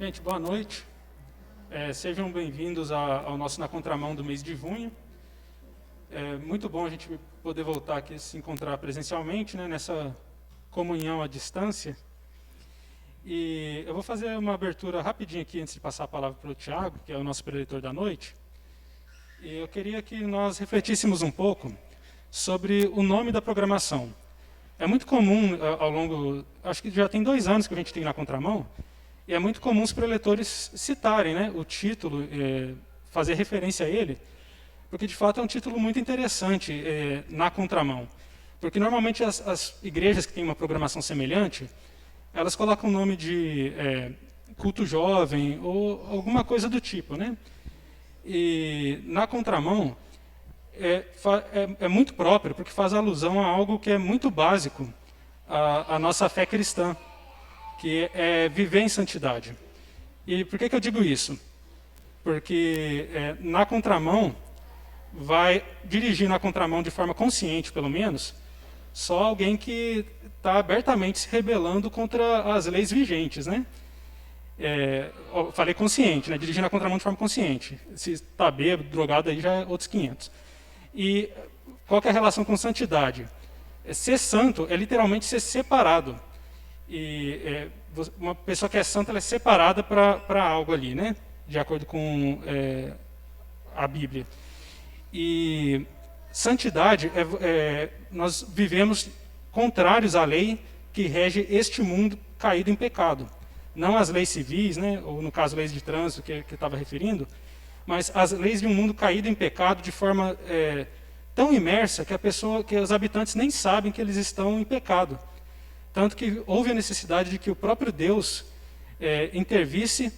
Gente, boa noite. Sejam bem-vindos ao nosso Na Contramão do mês de junho. É muito bom a gente poder voltar aqui se encontrar presencialmente, né, nessa comunhão à distância. E eu vou fazer uma abertura rapidinho aqui antes de passar a palavra para o Tiago, que é o nosso preletor da noite. E eu queria que nós refletíssemos um pouco sobre o nome da programação. É muito comum ao longo, acho que já tem 2 anos que a gente tem Na Contramão, e é muito comum os preletores citarem, né, o título, fazer referência a ele, porque de fato é um título muito interessante, Na Contramão. Porque normalmente as igrejas que têm uma programação semelhante, elas colocam o nome de culto jovem ou alguma coisa do tipo, né? E Na Contramão é muito próprio, porque faz alusão a algo que é muito básico à nossa fé cristã, que é viver em santidade. E por que eu digo isso? Porque na contramão, vai dirigir na contramão de forma consciente, pelo menos, só alguém que está abertamente se rebelando contra as leis vigentes, né? Eu falei consciente, né? Dirigir na contramão de forma consciente. Se está bêbado, drogado, aí já é outros 500. E qual que é a relação com santidade? Ser santo é literalmente ser separado. E uma pessoa que é santa, ela é separada para algo ali, né? De acordo com a Bíblia. E santidade, nós vivemos contrários à lei que rege este mundo caído em pecado. Não as leis civis, né? Ou no caso, leis de trânsito que estava referindo, mas as leis de um mundo caído em pecado de forma tão imersa que os habitantes nem sabem que eles estão em pecado. Tanto que houve a necessidade de que o próprio Deus intervisse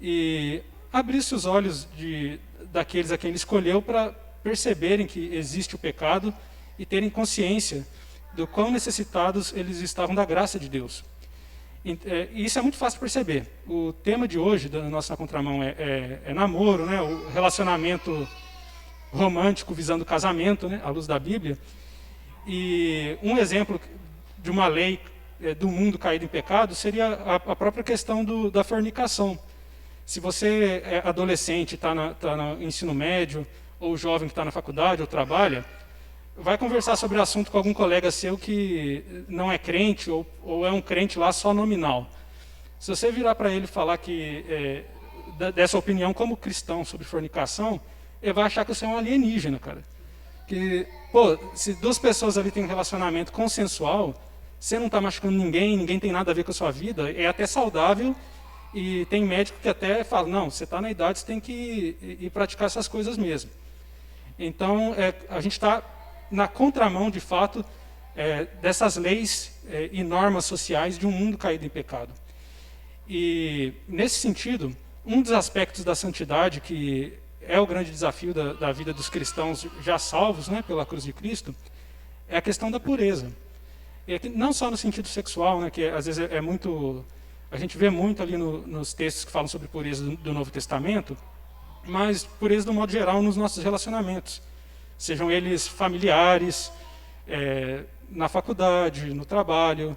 e abrisse os olhos daqueles a quem ele escolheu para perceberem que existe o pecado e terem consciência do quão necessitados eles estavam da graça de Deus. E isso é muito fácil de perceber. O tema de hoje da nossa contramão é namoro, né? O relacionamento romântico visando casamento, né? À luz da Bíblia. E um exemplo de uma lei do mundo caído em pecado seria a própria questão da fornicação. Se você é adolescente, está no ensino médio, ou jovem que está na faculdade ou trabalha, vai conversar sobre o assunto com algum colega seu que não é crente ou é um crente lá só nominal. Se você virar para ele e falar dessa opinião como cristão sobre fornicação, ele vai achar que você é um alienígena, cara. Que, se 2 pessoas ali têm um relacionamento consensual, você não está machucando ninguém tem nada a ver com a sua vida, é até saudável, e tem médico que até fala, não, você está na idade, você tem que ir praticar essas coisas mesmo. Então, a gente está na contramão, de fato, dessas leis e normas sociais de um mundo caído em pecado. E, nesse sentido, um dos aspectos da santidade que é o grande desafio da vida dos cristãos já salvos, né, pela cruz de Cristo, é a questão da pureza. Não só no sentido sexual, né, que às vezes muito... A gente vê muito ali nos textos que falam sobre pureza do Novo Testamento, mas pureza do modo geral nos nossos relacionamentos. Sejam eles familiares, na faculdade, no trabalho,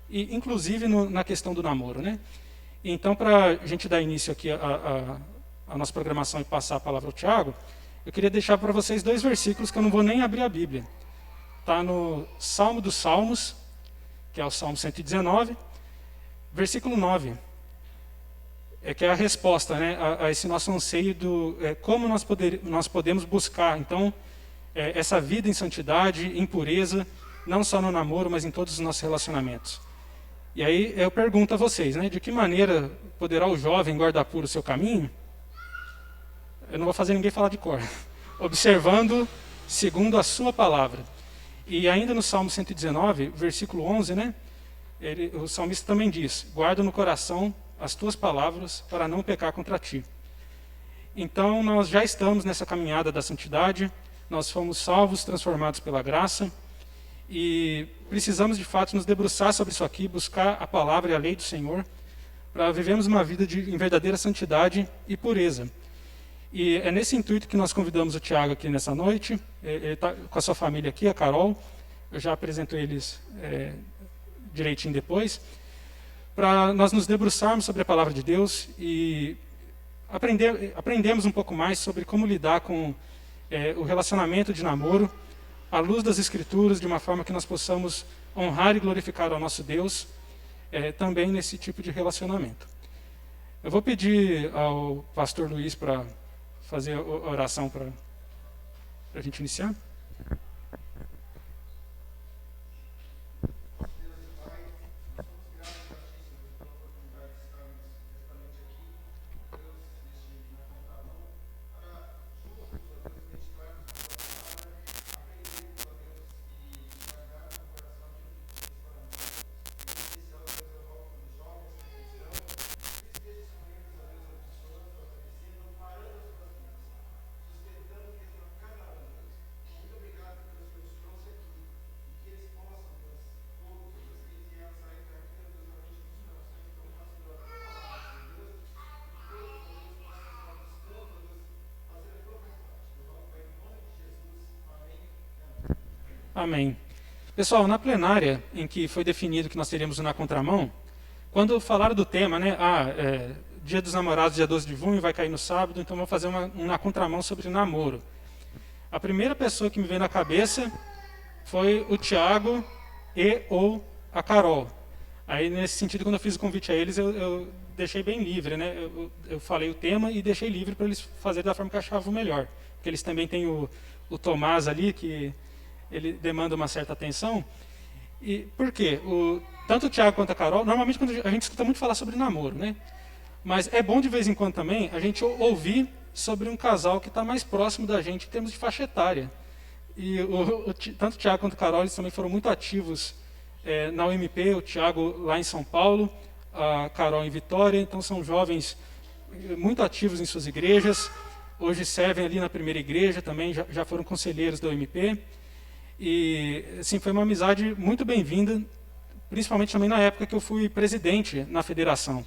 e inclusive na questão do namoro, né? Então, para a gente dar início aqui a nossa programação e passar a palavra ao Tiago, eu queria deixar para vocês 2 versículos que eu não vou nem abrir a Bíblia. Está no Salmo dos Salmos, que é o Salmo 119, versículo 9. Que é a resposta, né, a esse nosso anseio como nós podemos buscar, então, essa vida em santidade, em pureza, não só no namoro, mas em todos os nossos relacionamentos. E aí eu pergunto a vocês, né, de que maneira poderá o jovem guardar puro o seu caminho? Eu não vou fazer ninguém falar de cor. Observando segundo a sua palavra. E ainda no Salmo 119, versículo 11, né, o salmista também diz, guarda no coração as tuas palavras para não pecar contra ti. Então, nós já estamos nessa caminhada da santidade, nós fomos salvos, transformados pela graça, e precisamos, de fato, nos debruçar sobre isso aqui, buscar a palavra e a lei do Senhor, para vivermos uma vida em verdadeira santidade e pureza. E é nesse intuito que nós convidamos o Tiago aqui nessa noite, ele está com a sua família aqui, a Carol, eu já apresento eles direitinho depois, para nós nos debruçarmos sobre a palavra de Deus e aprendemos um pouco mais sobre como lidar com o relacionamento de namoro, à luz das Escrituras, de uma forma que nós possamos honrar e glorificar ao nosso Deus, também nesse tipo de relacionamento. Eu vou pedir ao pastor Luiz para fazer a oração para a gente iniciar. Amém. Pessoal, na plenária em que foi definido que nós teríamos Na Contramão, quando falaram do tema, né, Dia dos Namorados, dia 12 de junho, vai cair no sábado, então vamos fazer um Na Contramão sobre namoro. A primeira pessoa que me veio na cabeça foi o Tiago ou a Carol. Aí, nesse sentido, quando eu fiz o convite a eles, eu deixei bem livre, né? Eu falei o tema e deixei livre para eles fazerem da forma que achavam melhor. Porque eles também têm o Tomás ali, que ele demanda uma certa atenção. E por quê? Tanto o Tiago quanto a Carol, normalmente quando a gente escuta muito falar sobre namoro, né? Mas é bom de vez em quando também a gente ouvir sobre um casal que está mais próximo da gente em termos de faixa etária. E tanto o Tiago quanto a Carol, eles também foram muito ativos na UMP, o Tiago lá em São Paulo, a Carol em Vitória, então são jovens muito ativos em suas igrejas, hoje servem ali na primeira igreja também, já foram conselheiros da UMP. E assim, foi uma amizade muito bem-vinda, principalmente também na época que eu fui presidente na federação.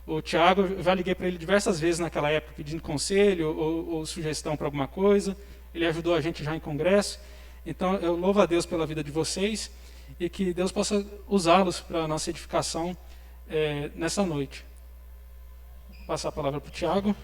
O Tiago, eu já liguei para ele diversas vezes naquela época pedindo conselho ou sugestão para alguma coisa. Ele ajudou a gente já em congresso. Então eu louvo a Deus pela vida de vocês e que Deus possa usá-los para a nossa edificação nessa noite. Vou passar a palavra para o Tiago.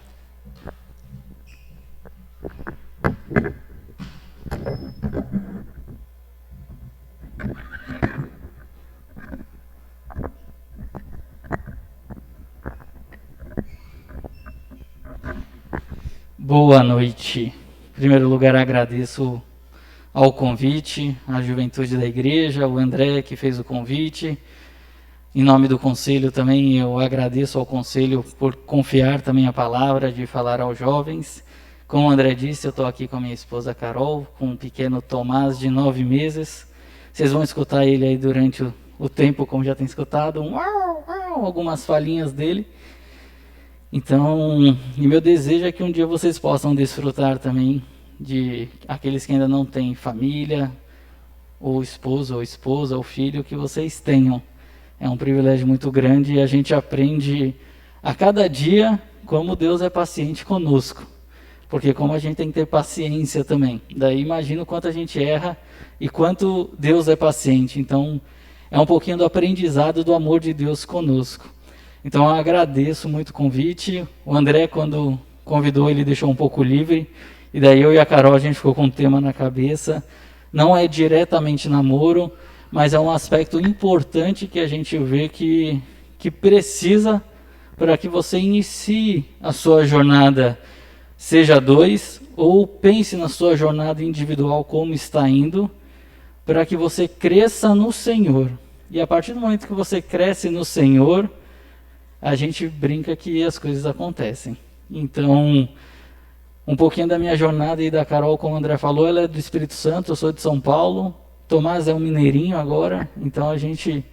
Boa noite. Em primeiro lugar, agradeço ao convite, à juventude da igreja, o André que fez o convite. Em nome do conselho também, eu agradeço ao conselho por confiar também a palavra de falar aos jovens. Como o André disse, eu estou aqui com a minha esposa Carol, com um pequeno Tomás de 9 meses. Vocês vão escutar ele aí durante o tempo, como já tem escutado, algumas falinhas dele. Então, e meu desejo é que um dia vocês possam desfrutar também de aqueles que ainda não têm família, ou esposo, ou esposa, ou filho, que vocês tenham. É um privilégio muito grande e a gente aprende a cada dia como Deus é paciente conosco. Porque como a gente tem que ter paciência também. Daí imagina o quanto a gente erra e quanto Deus é paciente. Então, é um pouquinho do aprendizado do amor de Deus conosco. Então, eu agradeço muito o convite. O André, quando convidou, ele deixou um pouco livre. E daí eu e a Carol, a gente ficou com um tema na cabeça. Não é diretamente namoro, mas é um aspecto importante que a gente vê que precisa para que você inicie a sua jornada, seja dois, ou pense na sua jornada individual como está indo, para que você cresça no Senhor. E a partir do momento que você cresce no Senhor, a gente brinca que as coisas acontecem. Então, um pouquinho da minha jornada e da Carol, como o André falou, ela é do Espírito Santo, eu sou de São Paulo, Tomás é um mineirinho agora, então a gente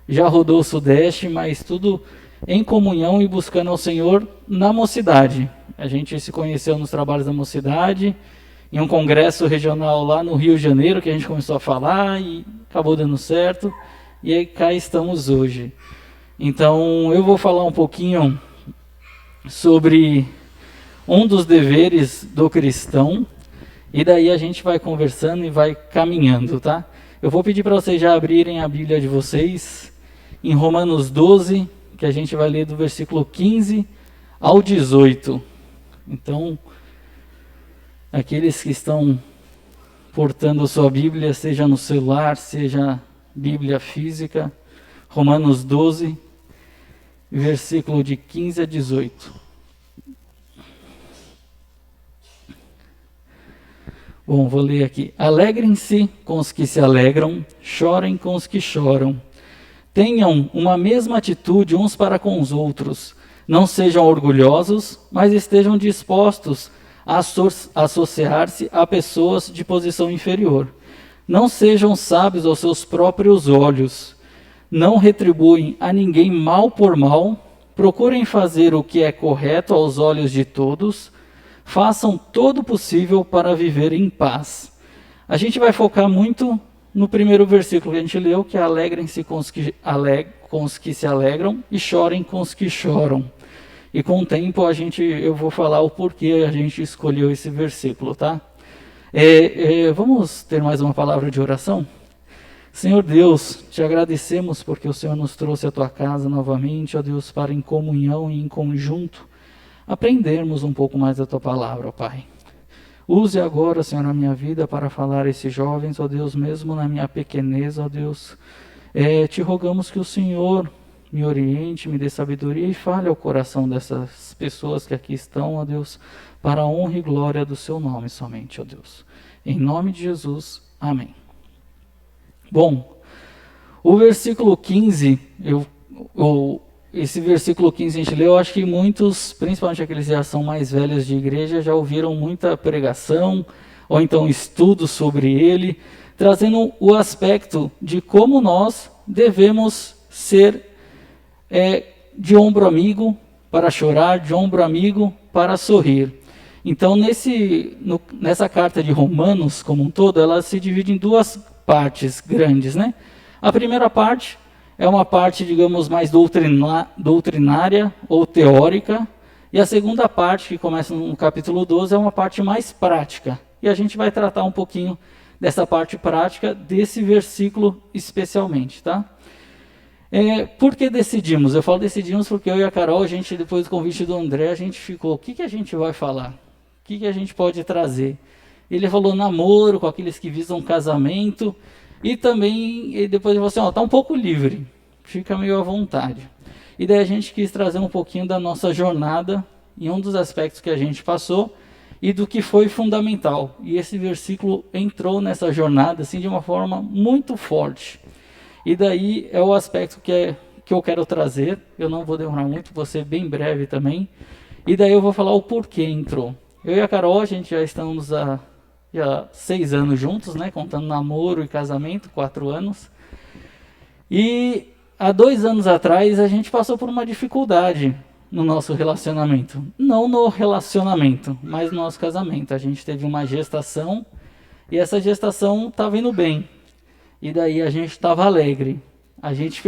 já rodou o Sudeste, mas tudo em comunhão e buscando ao Senhor na mocidade. A gente se conheceu nos trabalhos da mocidade, em um congresso regional lá no Rio de Janeiro, que a gente começou a falar e acabou dando certo, e aí cá estamos hoje. Então, eu vou falar um pouquinho sobre um dos deveres do cristão, e daí a gente vai conversando e vai caminhando, tá? Eu vou pedir para vocês já abrirem a Bíblia de vocês em Romanos 12, que a gente vai ler do versículo 15 ao 18. Então, aqueles que estão portando sua Bíblia, seja no celular, seja Bíblia física, Romanos 12, versículo de 15 a 18. Bom, vou ler aqui. Alegrem-se com os que se alegram, chorem com os que choram. Tenham uma mesma atitude uns para com os outros. Não sejam orgulhosos, mas estejam dispostos a associar-se a pessoas de posição inferior. Não sejam sábios aos seus próprios olhos. Não retribuem a ninguém mal por mal. Procurem fazer o que é correto aos olhos de todos. Façam todo o possível para viver em paz. A gente vai focar muito no primeiro versículo que a gente leu, que é alegrem-se com os que se alegram e chorem com os que choram. E com o tempo eu vou falar o porquê a gente escolheu esse versículo, tá? Vamos ter mais uma palavra de oração? Senhor Deus, te agradecemos porque o Senhor nos trouxe à tua casa novamente, ó Deus, para em comunhão e em conjunto aprendermos um pouco mais da tua palavra, ó Pai. Use agora, Senhor, a minha vida para falar a esses jovens, ó Deus, mesmo na minha pequenez, ó Deus. Te rogamos que o Senhor me oriente, me dê sabedoria e fale ao coração dessas pessoas que aqui estão, ó Deus, para a honra e glória do seu nome somente, ó Deus. Em nome de Jesus, amém. Bom, o versículo 15, esse versículo 15 a gente leu, eu acho que muitos, principalmente aqueles que já são mais velhos de igreja, já ouviram muita pregação, ou então estudos sobre ele, trazendo o aspecto de como nós devemos ser de ombro amigo para chorar, de ombro amigo para sorrir. Então, nessa carta de Romanos, como um todo, ela se divide em duas partes grandes, né? A primeira parte é uma parte, digamos, mais doutrinária ou teórica, e a segunda parte, que começa no capítulo 12, é uma parte mais prática. E a gente vai tratar um pouquinho dessa parte prática desse versículo especialmente, tá? Por que decidimos? Eu falo decidimos porque eu e a Carol, depois do convite do André, a gente ficou, o que a gente vai falar? O que a gente pode trazer? Ele falou namoro com aqueles que visam casamento, e também, depois ele falou assim, tá um pouco livre, fica meio à vontade. E daí a gente quis trazer um pouquinho da nossa jornada, em um dos aspectos que a gente passou, e do que foi fundamental. E esse versículo entrou nessa jornada, assim, de uma forma muito forte. E daí é o aspecto que eu quero trazer, eu não vou demorar muito, vou ser bem breve também. E daí eu vou falar o porquê entrou. Eu e a Carol, a gente já estamos há 6 anos juntos, né, contando namoro e casamento, 4 anos. E há 2 anos atrás a gente passou por uma dificuldade no nosso relacionamento. Não no relacionamento, mas no nosso casamento. A gente teve uma gestação e essa gestação estava indo bem. E daí a gente estava alegre. A gente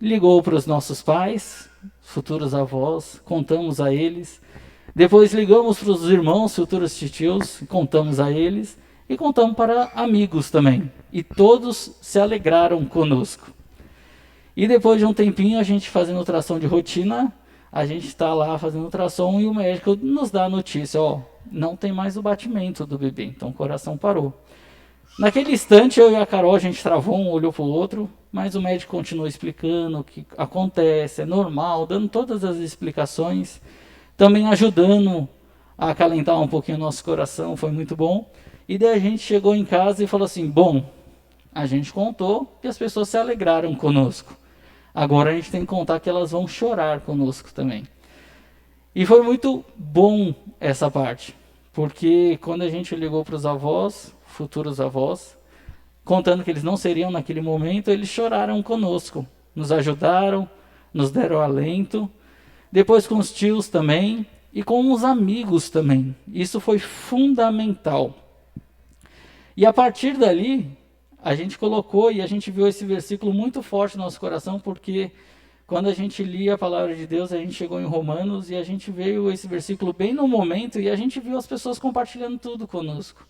ligou para os nossos pais, futuros avós, contamos a eles. Depois ligamos para os irmãos, futuros titios, contamos a eles. E contamos para amigos também. E todos se alegraram conosco. E depois de um tempinho, a gente fazendo ultrassom de rotina, a gente está lá fazendo ultrassom e o médico nos dá a notícia, não tem mais o batimento do bebê, então o coração parou. Naquele instante, eu e a Carol, a gente travou, um olhou para o outro, mas o médico continuou explicando o que acontece, é normal, dando todas as explicações, também ajudando a acalentar um pouquinho o nosso coração, foi muito bom. E daí a gente chegou em casa e falou assim, a gente contou e as pessoas se alegraram conosco. Agora a gente tem que contar que elas vão chorar conosco também. E foi muito bom essa parte, porque quando a gente ligou para os avós, futuros avós, contando que eles não seriam naquele momento, eles choraram conosco, nos ajudaram, nos deram alento, depois com os tios também e com os amigos também. Isso foi fundamental. E a partir dali, a gente colocou e a gente viu esse versículo muito forte no nosso coração, porque quando a gente lia a palavra de Deus, a gente chegou em Romanos e a gente veio esse versículo bem no momento e a gente viu as pessoas compartilhando tudo conosco.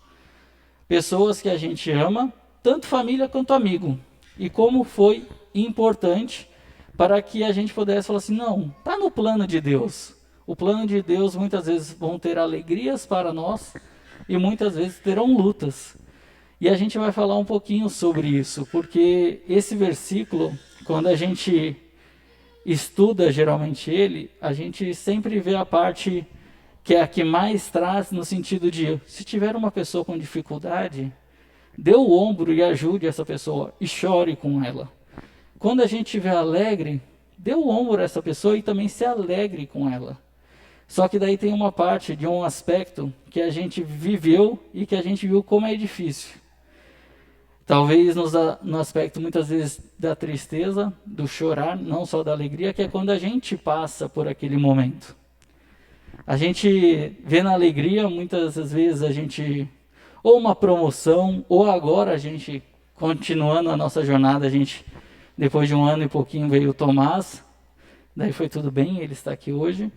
Pessoas que a gente ama, tanto família quanto amigo. e como foi importante para que a gente pudesse falar assim, não, está no plano de Deus. O plano de Deus muitas vezes vão ter alegrias para nós e muitas vezes terão lutas. E a gente vai falar um pouquinho sobre isso, porque esse versículo, quando a gente estuda geralmente ele, a gente sempre vê a parte que é a que mais traz no sentido de, se tiver uma pessoa com dificuldade, dê o ombro e ajude essa pessoa e chore com ela. Quando a gente estiver alegre, dê o ombro a essa pessoa e também se alegre com ela. Só que daí tem uma parte de um aspecto que a gente viveu e que a gente viu como é difícil. Talvez no aspecto muitas vezes da tristeza, do chorar, não só da alegria, que é quando a gente passa por aquele momento. A gente vê na alegria, muitas vezes a gente, ou uma promoção, ou agora a gente, continuando a nossa jornada, a gente, depois de 1 ano e pouquinho veio o Tomás, daí foi tudo bem, ele está aqui hoje,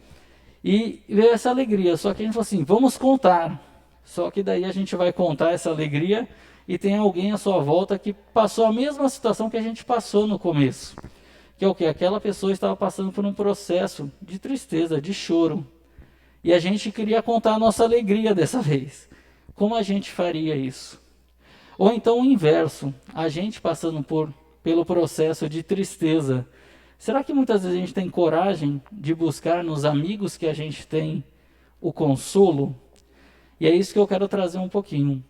e veio essa alegria, só que a gente falou assim, vamos contar, só que daí a gente vai contar essa alegria, e tem alguém à sua volta que passou a mesma situação que a gente passou no começo, que é o quê? Aquela pessoa estava passando por um processo de tristeza, de choro, e a gente queria contar a nossa alegria dessa vez. Como a gente faria isso? Ou então o inverso, a gente passando pelo processo de tristeza. Será que muitas vezes a gente tem coragem de buscar nos amigos que a gente tem o consolo? E é isso que eu quero trazer um pouquinho.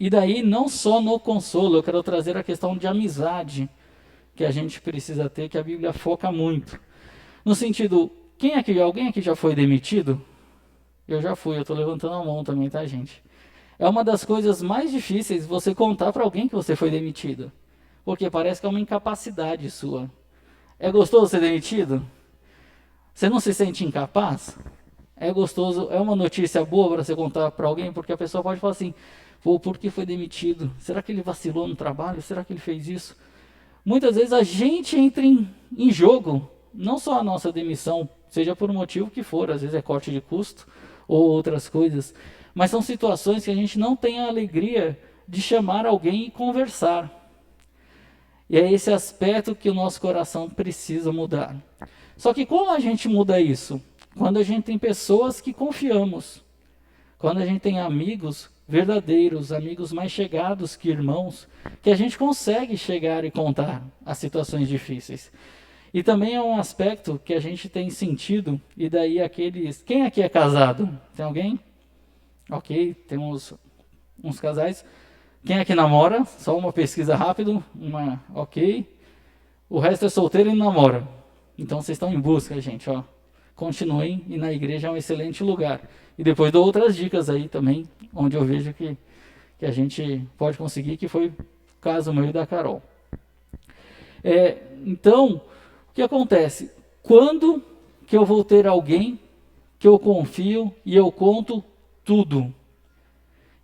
E daí, não só no consolo, eu quero trazer a questão de amizade que a gente precisa ter, que a Bíblia foca muito. No sentido, alguém aqui já foi demitido? Eu já fui, eu estou levantando a mão também, tá, gente? É uma das coisas mais difíceis você contar para alguém que você foi demitido. Porque parece que é uma incapacidade sua. É gostoso ser demitido? Você não se sente incapaz? É gostoso, é uma notícia boa para você contar para alguém, porque a pessoa pode falar assim, pô, por que foi demitido? Será que ele vacilou no trabalho? Será que ele fez isso? Muitas vezes a gente entra em jogo, não só a nossa demissão, seja por um motivo que for, às vezes é corte de custo ou outras coisas, mas são situações que a gente não tem a alegria de chamar alguém e conversar. E é esse aspecto que o nosso coração precisa mudar. Só que como a gente muda isso? Quando a gente tem pessoas que confiamos, quando a gente tem amigos verdadeiros, amigos mais chegados que irmãos, que a gente consegue chegar e contar as situações difíceis. E também é um aspecto que a gente tem sentido, e daí aqueles... Quem aqui é casado? Tem alguém? Ok, temos uns casais. Quem aqui namora? Só uma pesquisa rápido, ok. O resto é solteiro e não namora. Então vocês estão em busca, gente, ó. Continuem, e na igreja é um excelente lugar. E depois dou outras dicas aí também, onde eu vejo que a gente pode conseguir, que foi o caso meu e da Carol. Então, o que acontece? Quando que eu vou ter alguém que eu confio e eu conto tudo?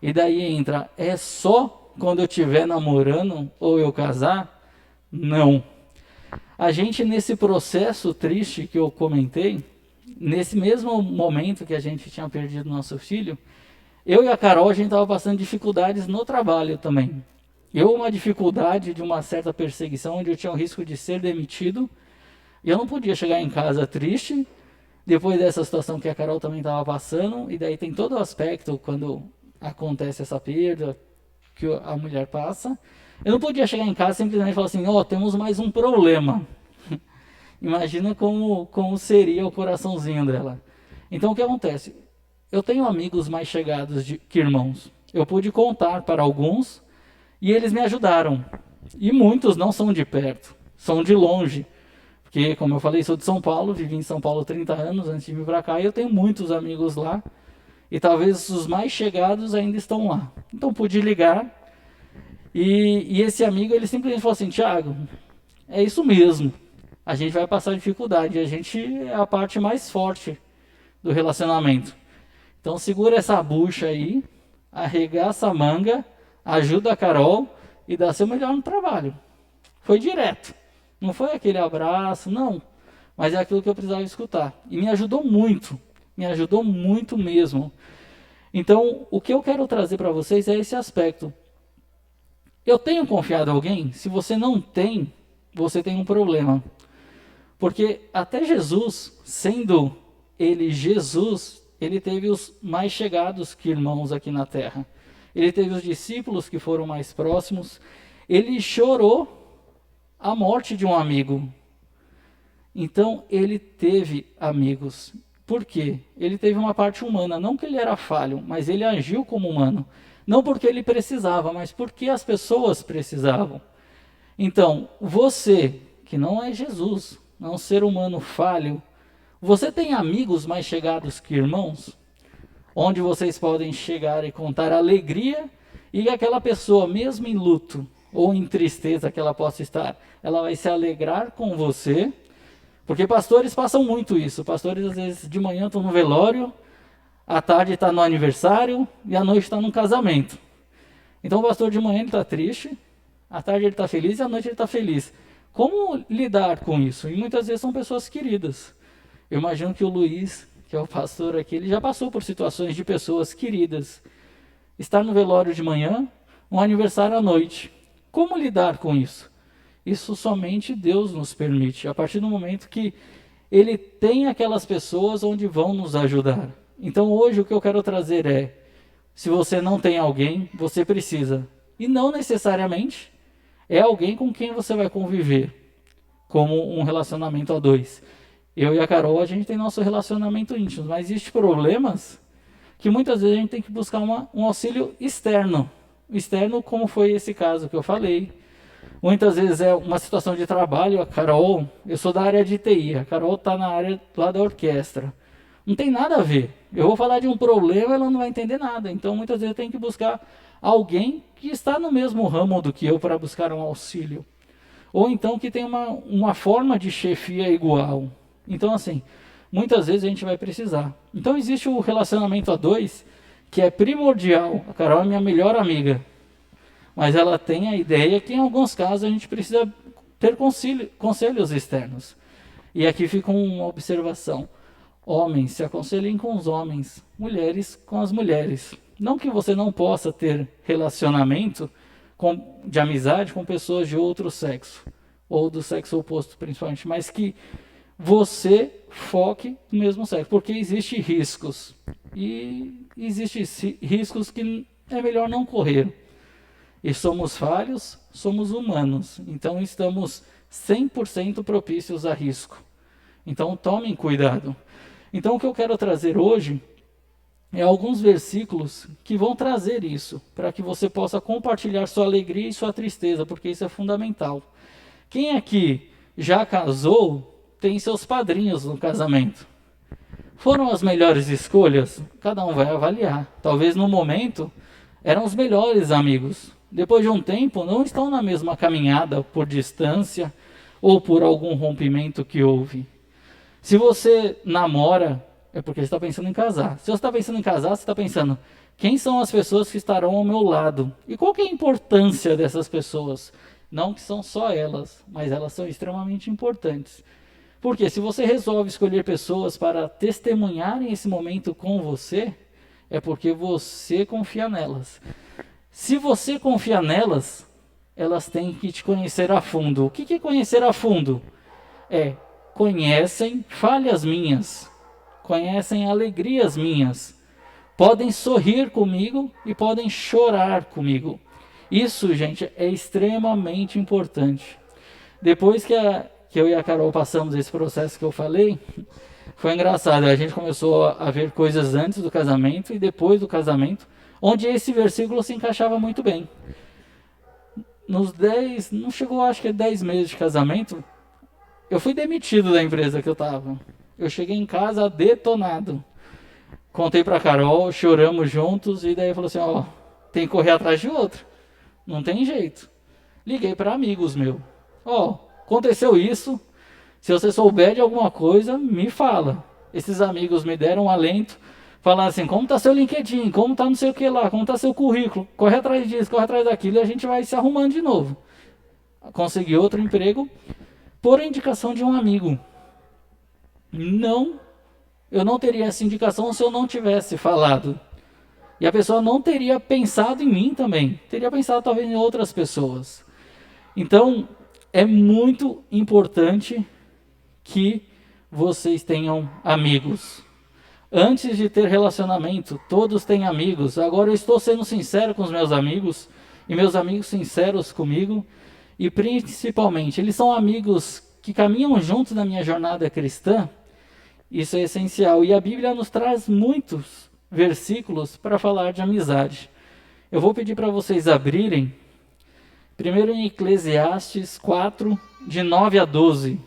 E daí entra, é só quando eu estiver namorando ou eu casar? Não. A gente, nesse processo triste que eu comentei, nesse mesmo momento que a gente tinha perdido nosso filho, eu e a Carol, a gente estava passando dificuldades no trabalho também. Uma dificuldade de uma certa perseguição, onde eu tinha o risco de ser demitido, e eu não podia chegar em casa triste, depois dessa situação que a Carol também estava passando, e daí tem todo o aspecto, quando acontece essa perda, que a mulher passa, eu não podia chegar em casa simplesmente e falar assim, temos mais um problema. Imagina como seria o coraçãozinho dela. Então o que acontece? Eu tenho amigos mais chegados que irmãos. Eu pude contar para alguns e eles me ajudaram. E muitos não são de perto, são de longe. Porque, como eu falei, sou de São Paulo, vivi em São Paulo 30 anos antes de vir para cá e eu tenho muitos amigos lá. E talvez os mais chegados ainda estão lá. Então pude ligar e esse amigo ele simplesmente falou assim, Thiago, é isso mesmo. A gente vai passar dificuldade, a gente é a parte mais forte do relacionamento. Então segura essa bucha aí, arregaça a manga, ajuda a Carol e dá seu melhor no trabalho. Foi direto, não foi aquele abraço, não. Mas é aquilo que eu precisava escutar. E me ajudou muito mesmo. Então o que eu quero trazer para vocês é esse aspecto. Eu tenho confiado em alguém? Se você não tem, você tem um problema. Porque até Jesus, sendo ele Jesus, ele teve os mais chegados que irmãos aqui na terra. Ele teve os discípulos que foram mais próximos. Ele chorou a morte de um amigo. Então, ele teve amigos. Por quê? Ele teve uma parte humana. Não que ele era falho, mas ele agiu como humano. Não porque ele precisava, mas porque as pessoas precisavam. Então, você, que não é Jesus, não é um ser humano falho, você tem amigos mais chegados que irmãos? Onde vocês podem chegar e contar a alegria e aquela pessoa, mesmo em luto ou em tristeza que ela possa estar, ela vai se alegrar com você. Porque pastores passam muito isso. Pastores, às vezes, de manhã estão no velório, à tarde está no aniversário e à noite está no casamento. Então, o pastor de manhã está triste, à tarde ele está feliz e à noite ele está feliz. Como lidar com isso? E muitas vezes são pessoas queridas. Eu imagino que o Luiz, que é o pastor aqui, ele já passou por situações de pessoas queridas. Estar no velório de manhã, um aniversário à noite. Como lidar com isso? Isso somente Deus nos permite, a partir do momento que Ele tem aquelas pessoas onde vão nos ajudar. Então hoje o que eu quero trazer é, se você não tem alguém, você precisa. E não necessariamente é alguém com quem você vai conviver, como um relacionamento a dois. Eu e a Carol, a gente tem nosso relacionamento íntimo, mas existem problemas que muitas vezes a gente tem que buscar um auxílio externo. Externo, como foi esse caso que eu falei. Muitas vezes é uma situação de trabalho. A Carol, eu sou da área de TI, a Carol está na área lá da orquestra. Não tem nada a ver. Eu vou falar de um problema, ela não vai entender nada. Então, muitas vezes eu tenho que buscar alguém que está no mesmo ramo do que eu para buscar um auxílio. Ou então que tem uma forma de chefia igual. Então, assim, muitas vezes a gente vai precisar. Então, existe o relacionamento a dois, que é primordial. A Carol é minha melhor amiga. Mas ela tem a ideia que, em alguns casos, a gente precisa ter conselhos externos. E aqui fica uma observação. Homens, se aconselhem com os homens. Mulheres, com as mulheres. Não que você não possa ter relacionamento de amizade com pessoas de outro sexo. Ou do sexo oposto, principalmente. Mas que você foque no mesmo sexo. Porque existem riscos. E existem riscos que é melhor não correr. E somos falhos, somos humanos. Então estamos 100% propícios a risco. Então tomem cuidado. Então o que eu quero trazer hoje é alguns versículos que vão trazer isso, para que você possa compartilhar sua alegria e sua tristeza, porque isso é fundamental. Quem aqui já casou, tem seus padrinhos no casamento. Foram as melhores escolhas? Cada um vai avaliar. Talvez no momento eram os melhores amigos. Depois de um tempo, não estão na mesma caminhada por distância ou por algum rompimento que houve. Se você namora, é porque você está pensando em casar. Se você está pensando em casar, você está pensando, quem são as pessoas que estarão ao meu lado? E qual que é a importância dessas pessoas? Não que são só elas, mas elas são extremamente importantes. Porque se você resolve escolher pessoas para testemunharem esse momento com você, é porque você confia nelas. Se você confia nelas, elas têm que te conhecer a fundo. O que é conhecer a fundo? Conhecem falhas minhas, conhecem alegrias minhas, podem sorrir comigo e podem chorar comigo. Isso, gente, é extremamente importante. Depois que eu e a Carol passamos esse processo que eu falei, foi engraçado. A gente começou a ver coisas antes do casamento e depois do casamento, onde esse versículo se encaixava muito bem. Nos 10, não chegou acho que 10 meses de casamento, eu fui demitido da empresa que eu estava. Eu cheguei em casa detonado. Contei para a Carol, choramos juntos e daí falou assim, tem que correr atrás de outro. Não tem jeito. Liguei para amigos meus. Aconteceu isso, se você souber de alguma coisa, me fala. Esses amigos me deram um alento. Falar assim, como está seu LinkedIn, como está não sei o que lá, como está seu currículo, corre atrás disso, corre atrás daquilo e a gente vai se arrumando de novo. Consegui outro emprego por indicação de um amigo. Eu não teria essa indicação se eu não tivesse falado. E a pessoa não teria pensado em mim também, teria pensado talvez em outras pessoas. Então, é muito importante que vocês tenham amigos. Antes de ter relacionamento, todos têm amigos. Agora eu estou sendo sincero com os meus amigos, e meus amigos sinceros comigo, e principalmente, eles são amigos que caminham juntos na minha jornada cristã. Isso é essencial. E a Bíblia nos traz muitos versículos para falar de amizade. Eu vou pedir para vocês abrirem, primeiro em Eclesiastes 4, de 9 a 12.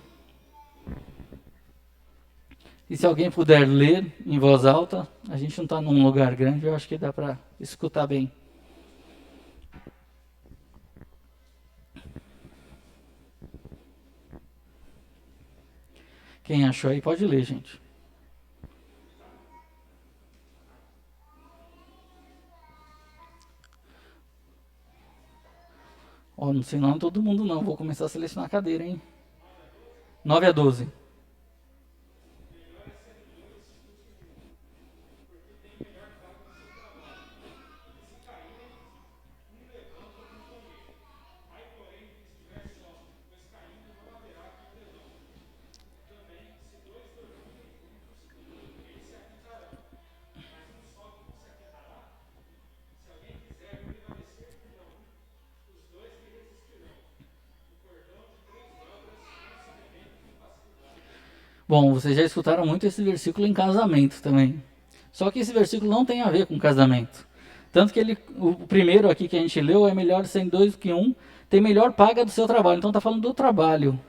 E se alguém puder ler em voz alta, a gente não está num lugar grande, eu acho que dá para escutar bem. Quem achou aí pode ler, gente. Ó, não sei o nome de todo mundo não, vou começar a selecionar a cadeira, hein? 9 a 12. Bom, vocês já escutaram muito esse versículo em casamento também. Só que esse versículo não tem a ver com casamento. Tanto que o primeiro aqui que a gente leu é melhor ser dois do que um, tem melhor paga do seu trabalho. Então está falando do trabalho.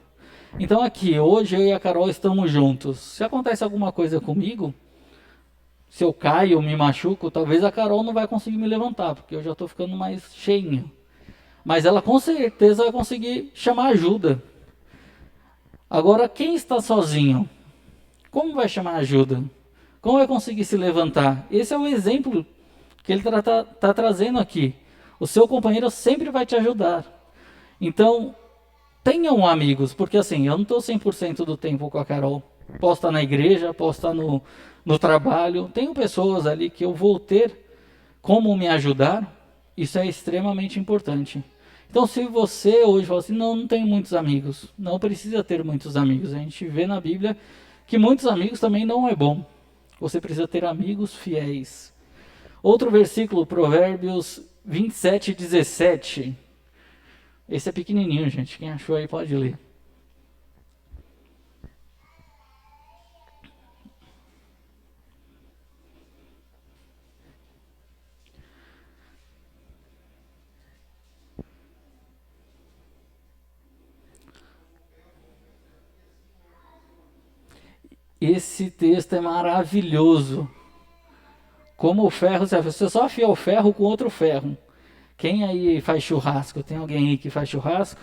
Então aqui, hoje eu e a Carol estamos juntos. Se acontece alguma coisa comigo, se eu caio, me machuco, talvez a Carol não vai conseguir me levantar, porque eu já estou ficando mais cheinho. Mas ela com certeza vai conseguir chamar ajuda. Agora, quem está sozinho, como vai chamar ajuda? Como vai conseguir se levantar? Esse é o exemplo que ele está trazendo aqui. O seu companheiro sempre vai te ajudar. Então, tenham amigos, porque assim, eu não estou 100% do tempo com a Carol. Posso estar na igreja, posso estar no trabalho. Tenho pessoas ali que eu vou ter como me ajudar. Isso é extremamente importante. Então, se você hoje fala assim, não tenho muitos amigos, não precisa ter muitos amigos. A gente vê na Bíblia que muitos amigos também não é bom. Você precisa ter amigos fiéis. Outro versículo, Provérbios 27, 17. Esse é pequenininho, gente. Quem achou aí pode ler. Esse texto é maravilhoso. Como o ferro, você só afia o ferro com outro ferro. Quem aí faz churrasco? Tem alguém aí que faz churrasco?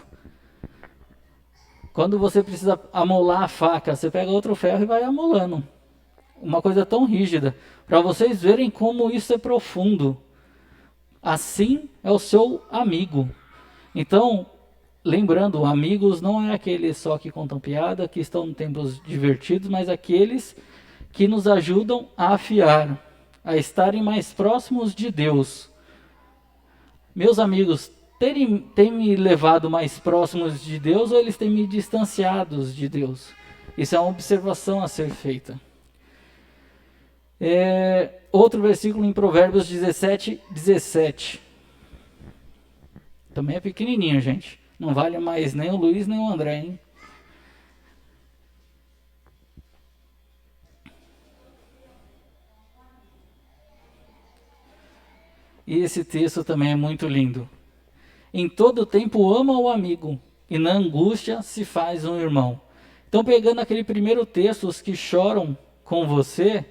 Quando você precisa amolar a faca, você pega outro ferro e vai amolando. Uma coisa tão rígida. Para vocês verem como isso é profundo. Assim é o seu amigo. Então, lembrando, amigos não é aqueles só que contam piada, que estão em tempos divertidos, mas aqueles que nos ajudam a afiar, a estarem mais próximos de Deus. Meus amigos, têm me levado mais próximos de Deus ou eles têm me distanciados de Deus? Isso é uma observação a ser feita. Outro versículo em Provérbios 17, 17. Também é pequenininho, gente. Não vale mais nem o Luiz nem o André, hein? E esse texto também é muito lindo. Em todo tempo ama o amigo, e na angústia se faz um irmão. Então, pegando aquele primeiro texto, os que choram com você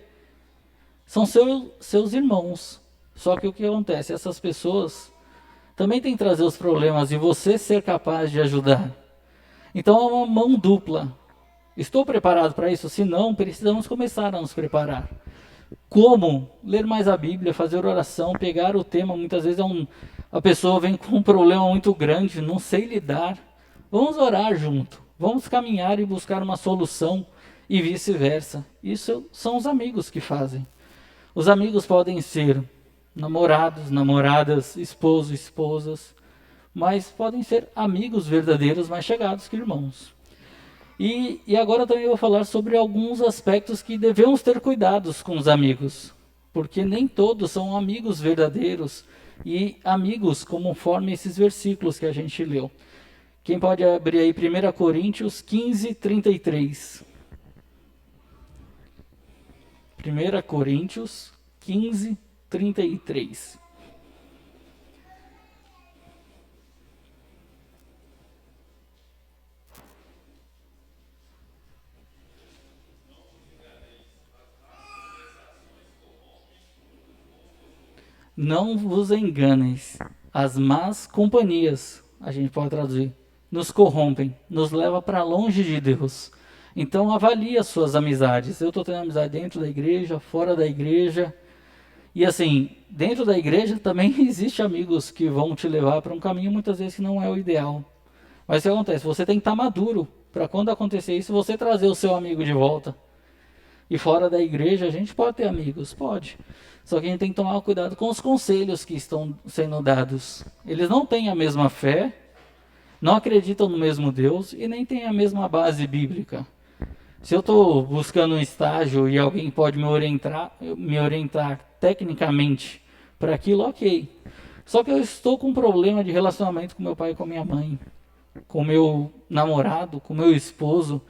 são seus irmãos. Só que o que acontece? Essas pessoas também têm que trazer os problemas e você ser capaz de ajudar. Então, é uma mão dupla. Estou preparado para isso? Se não, precisamos começar a nos preparar. Como? Ler mais a Bíblia, fazer oração, pegar o tema. Muitas vezes a pessoa vem com um problema muito grande, não sei lidar. Vamos orar junto, vamos caminhar e buscar uma solução e vice-versa. Isso são os amigos que fazem. Os amigos podem ser namorados, namoradas, esposo, esposas, mas podem ser amigos verdadeiros mais chegados que irmãos. E agora também vou falar sobre alguns aspectos que devemos ter cuidados com os amigos, porque nem todos são amigos verdadeiros e amigos conforme esses versículos que a gente leu. Quem pode abrir aí 1 Coríntios 15, 33. 1 Coríntios 15, 33. Não vos enganeis, as más companhias, a gente pode traduzir, nos corrompem, nos leva para longe de Deus. Então avalie as suas amizades. Eu estou tendo amizade dentro da igreja, fora da igreja. E assim, dentro da igreja também existe amigos que vão te levar para um caminho muitas vezes que não é o ideal. Mas o que acontece? Você tem que estar maduro para quando acontecer isso, você trazer o seu amigo de volta. E fora da igreja a gente pode ter amigos? Pode. Só que a gente tem que tomar cuidado com os conselhos que estão sendo dados. Eles não têm a mesma fé, não acreditam no mesmo Deus e nem têm a mesma base bíblica. Se eu estou buscando um estágio e alguém pode me orientar tecnicamente para aquilo, ok. Só que eu estou com um problema de relacionamento com meu pai e com minha mãe, com meu namorado, com meu esposo.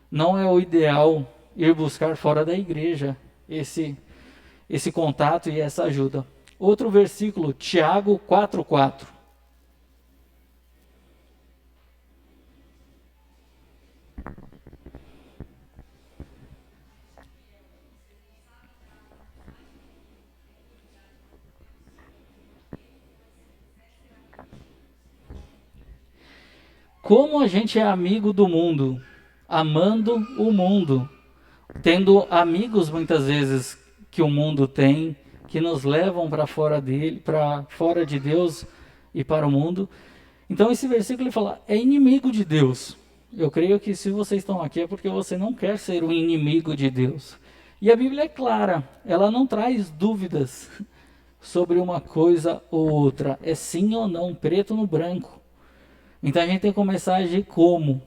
Não é o ideal ir buscar fora da igreja esse contato e essa ajuda. Outro versículo, Tiago 4:4. Como a gente é amigo do mundo, amando o mundo, tendo amigos muitas vezes que o mundo tem, que nos levam para fora dele, para fora de Deus e para o mundo. Então esse versículo ele fala, é inimigo de Deus. Eu creio que se vocês estão aqui é porque você não quer ser um inimigo de Deus. E a Bíblia é clara, ela não traz dúvidas sobre uma coisa ou outra, é sim ou não, preto no branco. Então a gente tem que começar a agir como?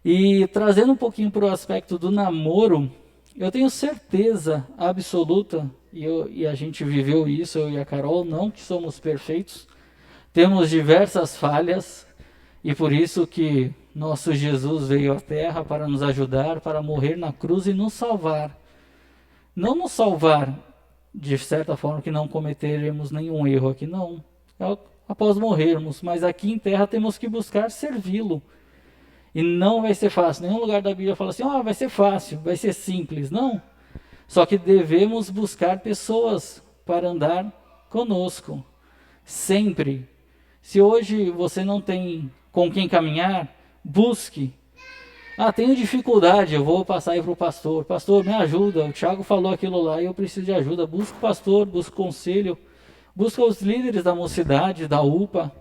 E trazendo um pouquinho para o aspecto do namoro, eu tenho certeza absoluta, e a gente viveu isso, eu e a Carol, não que somos perfeitos, temos diversas falhas, e por isso que nosso Jesus veio à Terra para nos ajudar, para morrer na cruz e nos salvar. Não nos salvar, de certa forma, que não cometeremos nenhum erro aqui, não. Após morrermos, mas aqui em terra temos que buscar servi-lo. E não vai ser fácil. Nenhum lugar da Bíblia fala assim, vai ser fácil, vai ser simples. Não. Só que devemos buscar pessoas para andar conosco. Sempre. Se hoje você não tem com quem caminhar, busque. Tenho dificuldade, eu vou passar aí para o pastor. Pastor, me ajuda. O Thiago falou aquilo lá e eu preciso de ajuda. Busque o pastor, busque conselho. Busca os líderes da mocidade, da UPA,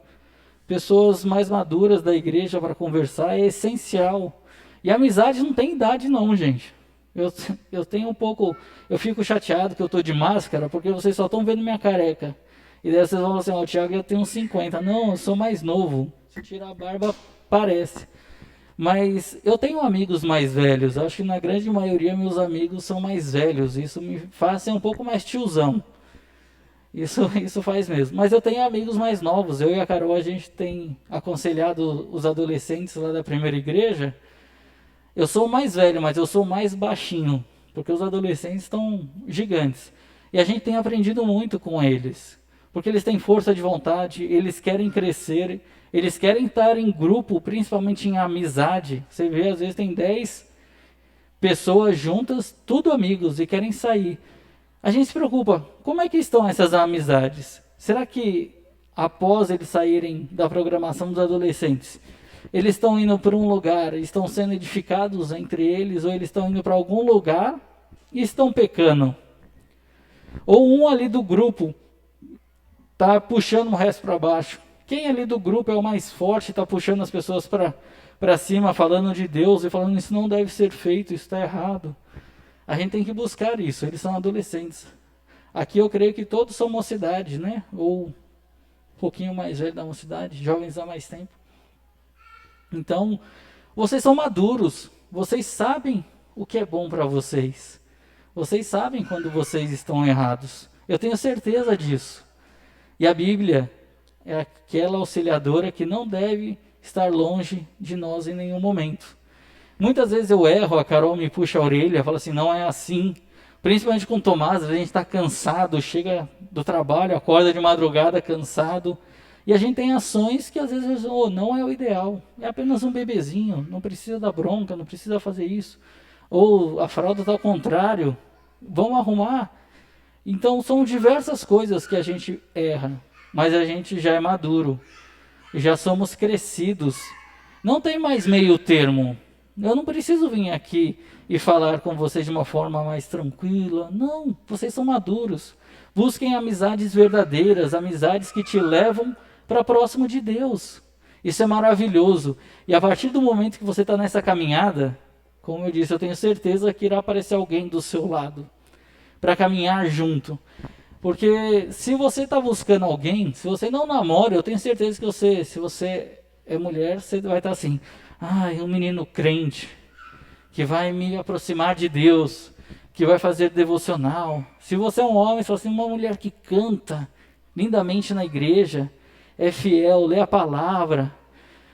pessoas mais maduras da igreja para conversar, é essencial. E a amizade não tem idade não, gente. Eu tenho um pouco, eu fico chateado que eu estou de máscara, porque vocês só estão vendo minha careca. E daí vocês vão assim, o Thiago já tem uns 50. Não, eu sou mais novo. Se tirar a barba, parece. Mas eu tenho amigos mais velhos, acho que na grande maioria meus amigos são mais velhos. Isso me faz ser um pouco mais tiozão. Isso faz mesmo. Mas eu tenho amigos mais novos. Eu e a Carol, a gente tem aconselhado os adolescentes lá da primeira igreja. Eu sou o mais velho, mas eu sou o mais baixinho, porque os adolescentes estão gigantes. E a gente tem aprendido muito com eles, porque eles têm força de vontade, eles querem crescer, eles querem estar em grupo, principalmente em amizade. Você vê, às vezes tem 10 pessoas juntas, tudo amigos, e querem sair. A gente se preocupa, como é que estão essas amizades? Será que após eles saírem da programação dos adolescentes, eles estão indo para um lugar, estão sendo edificados entre eles, ou eles estão indo para algum lugar e estão pecando? Ou um ali do grupo está puxando o resto para baixo? Quem ali do grupo é o mais forte, está puxando as pessoas para cima, falando de Deus e falando isso não deve ser feito, isso está errado? A gente tem que buscar isso, eles são adolescentes. Aqui eu creio que todos são mocidade, né? Ou um pouquinho mais velho da mocidade, jovens há mais tempo. Então, vocês são maduros, vocês sabem o que é bom para vocês. Vocês sabem quando vocês estão errados. Eu tenho certeza disso. E a Bíblia é aquela auxiliadora que não deve estar longe de nós em nenhum momento. Muitas vezes eu erro, a Carol me puxa a orelha, fala assim, não é assim. Principalmente com o Tomás, às vezes a gente está cansado, chega do trabalho, acorda de madrugada cansado. E a gente tem ações que às vezes não é o ideal. É apenas um bebezinho, não precisa dar bronca, não precisa fazer isso. Ou a fralda está ao contrário, vamos arrumar. Então são diversas coisas que a gente erra, mas a gente já é maduro, já somos crescidos. Não tem mais meio termo. Eu não preciso vir aqui e falar com vocês de uma forma mais tranquila. Não, vocês são maduros. Busquem amizades verdadeiras, amizades que te levam para próximo de Deus. Isso é maravilhoso. E a partir do momento que você está nessa caminhada, como eu disse, eu tenho certeza que irá aparecer alguém do seu lado para caminhar junto. Porque se você está buscando alguém, se você não namora, eu tenho certeza que você, se você é mulher, você vai estar assim, um menino crente, que vai me aproximar de Deus, que vai fazer devocional. Se você é um homem, se você é uma mulher que canta lindamente na igreja, é fiel, lê a palavra,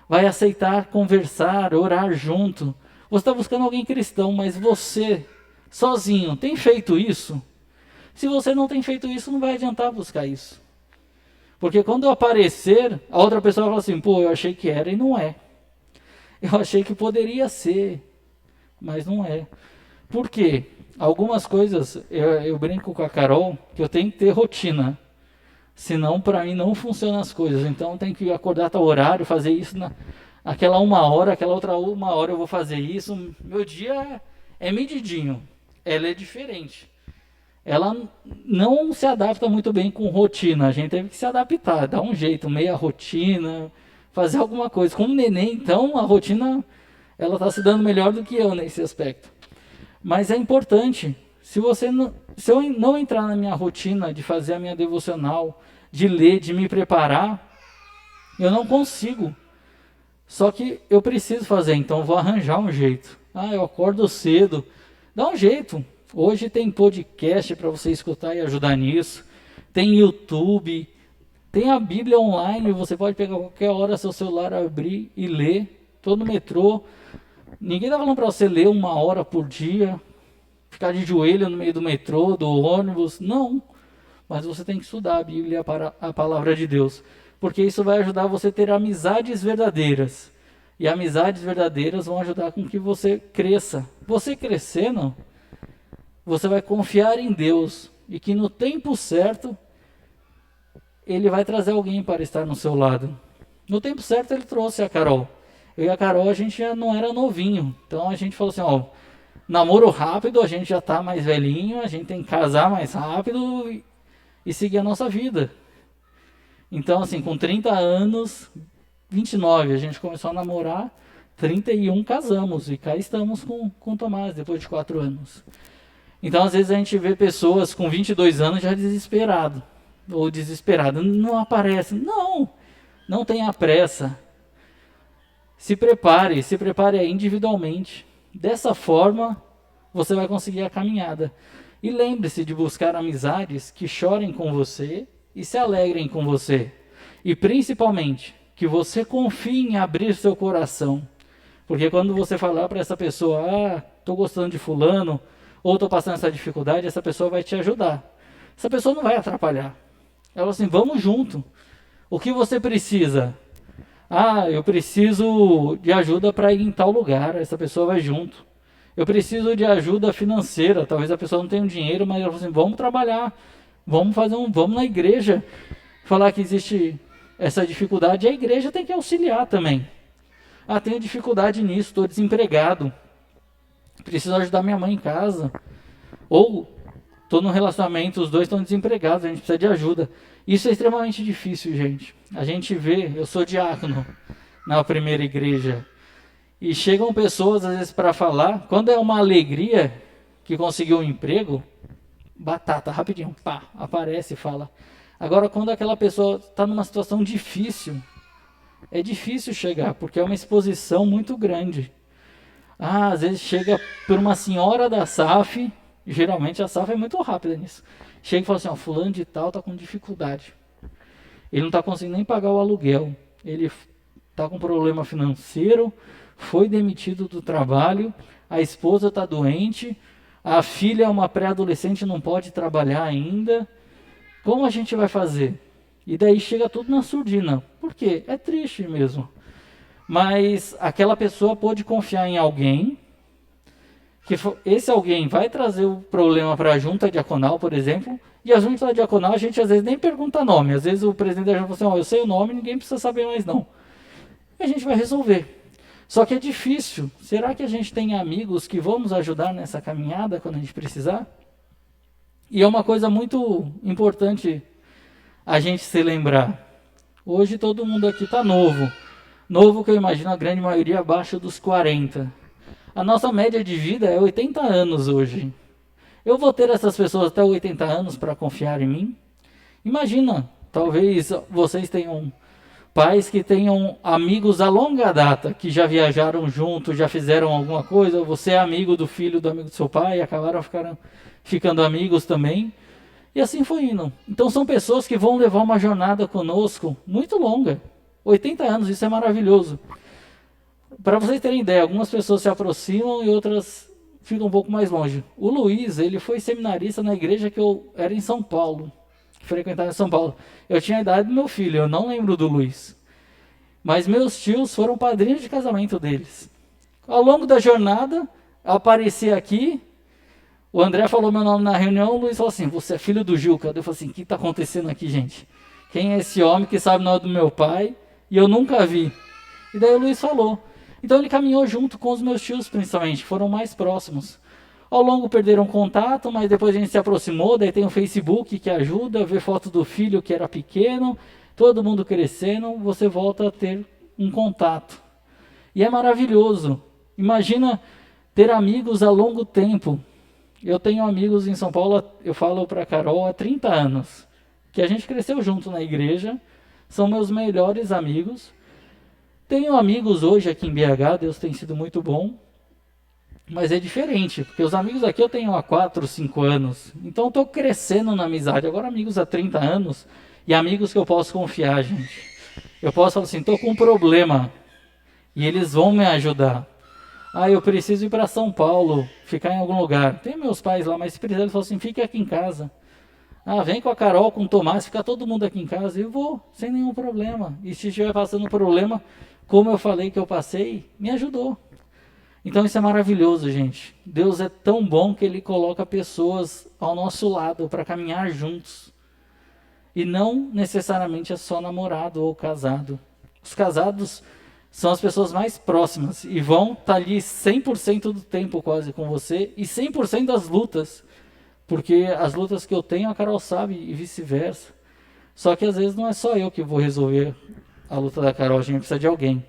vai aceitar conversar, orar junto. Você está buscando alguém cristão, mas você, sozinho, tem feito isso? Se você não tem feito isso, não vai adiantar buscar isso. Porque quando eu aparecer, a outra pessoa vai falar assim, pô, eu achei que era e não é. Eu achei que poderia ser, mas não é. Por quê? Algumas coisas, eu brinco com a Carol, que eu tenho que ter rotina. Senão, para mim, não funcionam as coisas. Então, eu tenho que acordar tal horário, fazer isso aquela 1 hora, aquela outra 1 hora eu vou fazer isso. Meu dia é medidinho. Ela é diferente. Ela não se adapta muito bem com rotina. A gente teve que se adaptar, dar um jeito, meia rotina, fazer alguma coisa. Com o neném, então, a rotina, ela está se dando melhor do que eu nesse aspecto. Mas é importante, se eu não entrar na minha rotina de fazer a minha devocional, de ler, de me preparar, eu não consigo. Só que eu preciso fazer, então vou arranjar um jeito. Eu acordo cedo, dá um jeito. Hoje tem podcast para você escutar e ajudar nisso. Tem YouTube, tem a Bíblia online, você pode pegar qualquer hora seu celular, abrir e ler. Tô no metrô. Ninguém está falando para você ler 1 hora por dia, ficar de joelho no meio do metrô, do ônibus. Não. Mas você tem que estudar a Bíblia, a palavra de Deus. Porque isso vai ajudar você a ter amizades verdadeiras. E amizades verdadeiras vão ajudar com que você cresça. Você crescendo, você vai confiar em Deus. E que no tempo certo, Ele vai trazer alguém para estar no seu lado. No tempo certo, Ele trouxe a Carol. Eu e a Carol, a gente já não era novinho. Então a gente falou assim, namoro rápido, a gente já está mais velhinho, a gente tem que casar mais rápido e seguir a nossa vida. Então, assim, com 30 anos, 29, a gente começou a namorar, 31 casamos, e cá estamos com o Tomás, depois de 4 anos. Então, às vezes a gente vê pessoas com 22 anos já desesperado, ou desesperada, não aparece. Não tenha pressa. Se prepare individualmente. Dessa forma, você vai conseguir a caminhada. E lembre-se de buscar amizades que chorem com você e se alegrem com você. E principalmente, que você confie em abrir seu coração. Porque quando você falar para essa pessoa, estou gostando de fulano, ou estou passando essa dificuldade, essa pessoa vai te ajudar. Essa pessoa não vai atrapalhar. Ela fala assim, vamos junto. O que você precisa? Eu preciso de ajuda para ir em tal lugar. Essa pessoa vai junto. Eu preciso de ajuda financeira. Talvez a pessoa não tenha dinheiro, mas ela fala assim, vamos trabalhar. Vamos na igreja. Falar que existe essa dificuldade. E a igreja tem que auxiliar também. Tenho dificuldade nisso, estou desempregado. Preciso ajudar minha mãe em casa. Ou estou num relacionamento, os dois estão desempregados, a gente precisa de ajuda. Isso é extremamente difícil, gente. A gente vê, eu sou diácono na primeira igreja. E chegam pessoas, às vezes, para falar. Quando é uma alegria que conseguiu um emprego, batata, rapidinho, pá, aparece e fala. Agora, quando aquela pessoa está numa situação difícil, é difícil chegar, porque é uma exposição muito grande. Às vezes chega por uma senhora da SAF, geralmente a SAF é muito rápida nisso. Chega e fala assim, ó, fulano de tal está com dificuldade. Ele não está conseguindo nem pagar o aluguel. Ele está com problema financeiro, foi demitido do trabalho, a esposa está doente, a filha é uma pré-adolescente e não pode trabalhar ainda. Como a gente vai fazer? E daí chega tudo na surdina. Por quê? É triste mesmo. Mas aquela pessoa pode confiar em alguém, que esse alguém vai trazer o problema para a junta diaconal, por exemplo, e a junta diaconal a gente às vezes nem pergunta nome. Às vezes o presidente da junta fala assim, eu sei o nome, ninguém precisa saber mais não. E a gente vai resolver. Só que é difícil. Será que a gente tem amigos que vão nos ajudar nessa caminhada quando a gente precisar? E é uma coisa muito importante a gente se lembrar. Hoje todo mundo aqui está novo. Novo que eu imagino a grande maioria abaixo dos 40. A nossa média de vida é 80 anos hoje. Eu vou ter essas pessoas até 80 anos para confiar em mim? Imagina, talvez vocês tenham pais que tenham amigos a longa data, que já viajaram juntos, já fizeram alguma coisa, você é amigo do filho do amigo do seu pai, e acabaram ficando amigos também, e assim foi indo. Então são pessoas que vão levar uma jornada conosco muito longa, 80 anos, isso é maravilhoso. Para vocês terem ideia, algumas pessoas se aproximam e outras ficam um pouco mais longe. O Luiz, ele foi seminarista na igreja que eu era em São Paulo, frequentava em São Paulo. Eu tinha a idade do meu filho, eu não lembro do Luiz. Mas meus tios foram padrinhos de casamento deles. Ao longo da jornada, apareci aqui, o André falou meu nome na reunião, o Luiz falou assim, você é filho do Gilca. Eu falei assim, o que está acontecendo aqui, gente? Quem é esse homem que sabe o nome do meu pai e eu nunca vi? E daí o Luiz falou. Então ele caminhou junto com os meus tios, principalmente, foram mais próximos. Ao longo perderam contato, mas depois a gente se aproximou, daí tem o Facebook que ajuda, ver foto do filho que era pequeno, todo mundo crescendo, você volta a ter um contato. E é maravilhoso. Imagina ter amigos a longo tempo. Eu tenho amigos em São Paulo, eu falo para a Carol, há 30 anos, que a gente cresceu junto na igreja, são meus melhores amigos. Tenho amigos hoje aqui em BH, Deus tem sido muito bom. Mas é diferente, porque os amigos aqui eu tenho há 4, 5 anos. Então estou crescendo na amizade. Agora amigos há 30 anos e amigos que eu posso confiar, gente. Eu posso falar assim, estou com um problema e eles vão me ajudar. Eu preciso ir para São Paulo, ficar em algum lugar. Tem meus pais lá, mas se precisar, eles falam assim, fique aqui em casa. Vem com a Carol, com o Tomás, fica todo mundo aqui em casa. Eu vou, sem nenhum problema. E se estiver passando problema, como eu falei que eu passei, me ajudou. Então isso é maravilhoso, gente. Deus é tão bom que Ele coloca pessoas ao nosso lado para caminhar juntos. E não necessariamente é só namorado ou casado. Os casados são as pessoas mais próximas e vão estar ali 100% do tempo quase com você e 100% das lutas. Porque as lutas que eu tenho a Carol sabe e vice-versa. Só que às vezes não é só eu que vou resolver a luta da Carol, a gente precisa de alguém.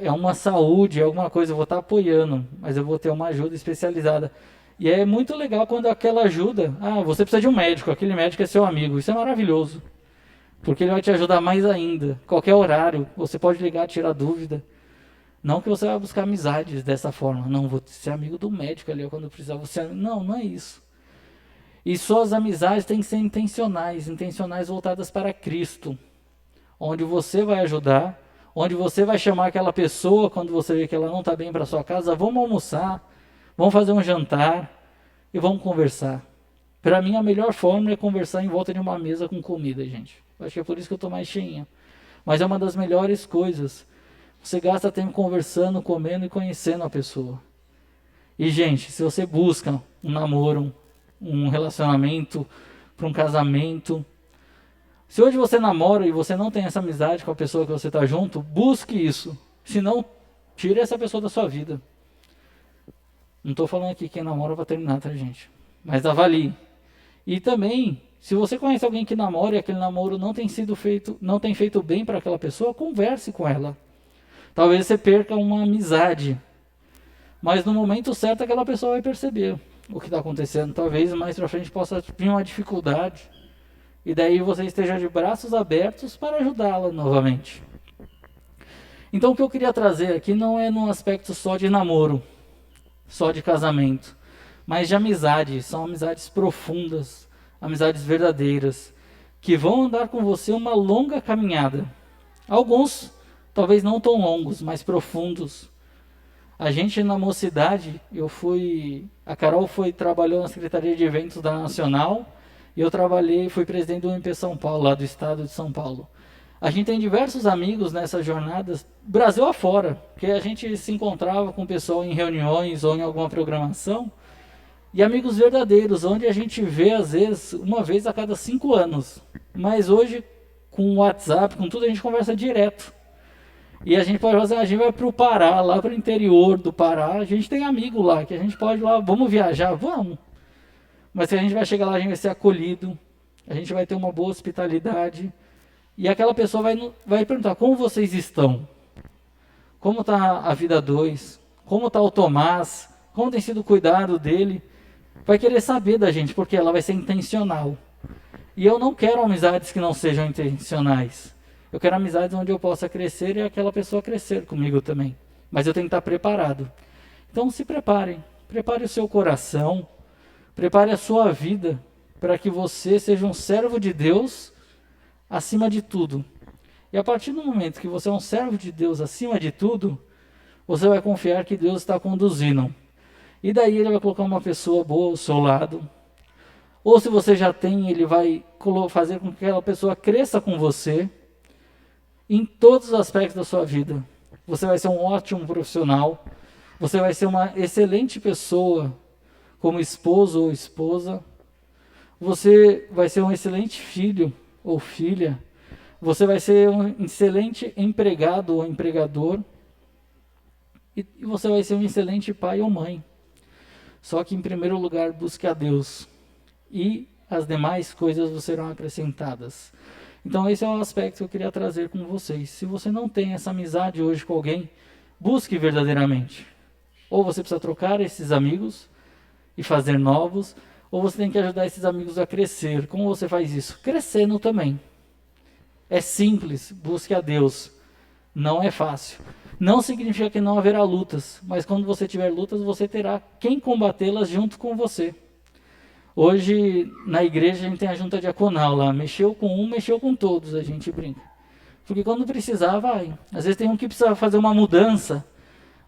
É uma saúde, é alguma coisa, eu vou estar apoiando, mas eu vou ter uma ajuda especializada. E é muito legal quando aquela ajuda, você precisa de um médico, aquele médico é seu amigo, isso é maravilhoso. Porque ele vai te ajudar mais ainda, qualquer horário, você pode ligar, tirar dúvida. Não que você vai buscar amizades dessa forma, não, vou ser amigo do médico ali, quando precisar, não é isso. E suas amizades têm que ser intencionais voltadas para Cristo, onde você vai ajudar, onde você vai chamar aquela pessoa quando você vê que ela não está bem para sua casa, vamos almoçar, vamos fazer um jantar e vamos conversar. Para mim a melhor forma é conversar em volta de uma mesa com comida, gente. Acho que é por isso que eu estou mais cheinha. Mas é uma das melhores coisas. Você gasta tempo conversando, comendo e conhecendo a pessoa. E gente, se você busca um namoro, um relacionamento, para um casamento, se hoje você namora e você não tem essa amizade com a pessoa que você está junto, busque isso. Se não, tire essa pessoa da sua vida. Não estou falando aqui quem namora para terminar, tá, gente? Mas avalie. E também, se você conhece alguém que namora e aquele namoro não tem feito bem para aquela pessoa, converse com ela. Talvez você perca uma amizade. Mas no momento certo aquela pessoa vai perceber. o que está acontecendo. Talvez mais para frente possa vir uma dificuldade. E daí você esteja de braços abertos para ajudá-la novamente. Então o que eu queria trazer aqui não é num aspecto só de namoro, só de casamento, mas de amizade. São amizades profundas, amizades verdadeiras, que vão andar com você uma longa caminhada. Alguns, talvez não tão longos, mas profundos. A gente na mocidade, a Carol trabalhou na Secretaria de Eventos da Nacional, e eu fui presidente do MP São Paulo, lá do estado de São Paulo. A gente tem diversos amigos nessas jornadas, Brasil afora, porque a gente se encontrava com o pessoal em reuniões ou em alguma programação, e amigos verdadeiros, onde a gente vê às vezes uma vez a cada 5 anos. Mas hoje, com o WhatsApp, com tudo, a gente conversa direto. E a gente pode fazer, a gente vai para o Pará, lá para o interior do Pará, a gente tem amigo lá, que a gente pode ir lá, vamos viajar? Vamos. Mas se a gente vai chegar lá, a gente vai ser acolhido, a gente vai ter uma boa hospitalidade, e aquela pessoa vai perguntar, como vocês estão? Como está a vida a dois? Como está o Tomás? Como tem sido o cuidado dele? Vai querer saber da gente, porque ela vai ser intencional. E eu não quero amizades que não sejam intencionais. Eu quero amizades onde eu possa crescer e aquela pessoa crescer comigo também. Mas eu tenho que estar preparado. Então se preparem. Prepare o seu coração. Prepare a sua vida para que você seja um servo de Deus acima de tudo. E a partir do momento que você é um servo de Deus acima de tudo, você vai confiar que Deus está conduzindo. E daí ele vai colocar uma pessoa boa ao seu lado. Ou se você já tem, ele vai fazer com que aquela pessoa cresça com você em todos os aspectos da sua vida. Você vai ser um ótimo profissional. Você vai ser uma excelente pessoa como esposo ou esposa. Você vai ser um excelente filho ou filha. Você vai ser um excelente empregado ou empregador. E você vai ser um excelente pai ou mãe. Só que em primeiro lugar, busque a Deus. E as demais coisas vos serão acrescentadas. Então esse é o aspecto que eu queria trazer com vocês. Se você não tem essa amizade hoje com alguém, busque verdadeiramente. Ou você precisa trocar esses amigos e fazer novos, ou você tem que ajudar esses amigos a crescer. Como você faz isso? Crescendo também. É simples, busque a Deus. Não é fácil. Não significa que não haverá lutas, mas quando você tiver lutas, você terá quem combatê-las junto com você. Hoje, na igreja, a gente tem a junta diaconal lá. Mexeu com um, mexeu com todos, a gente brinca. Porque quando precisar, vai. Às vezes tem um que precisa fazer uma mudança.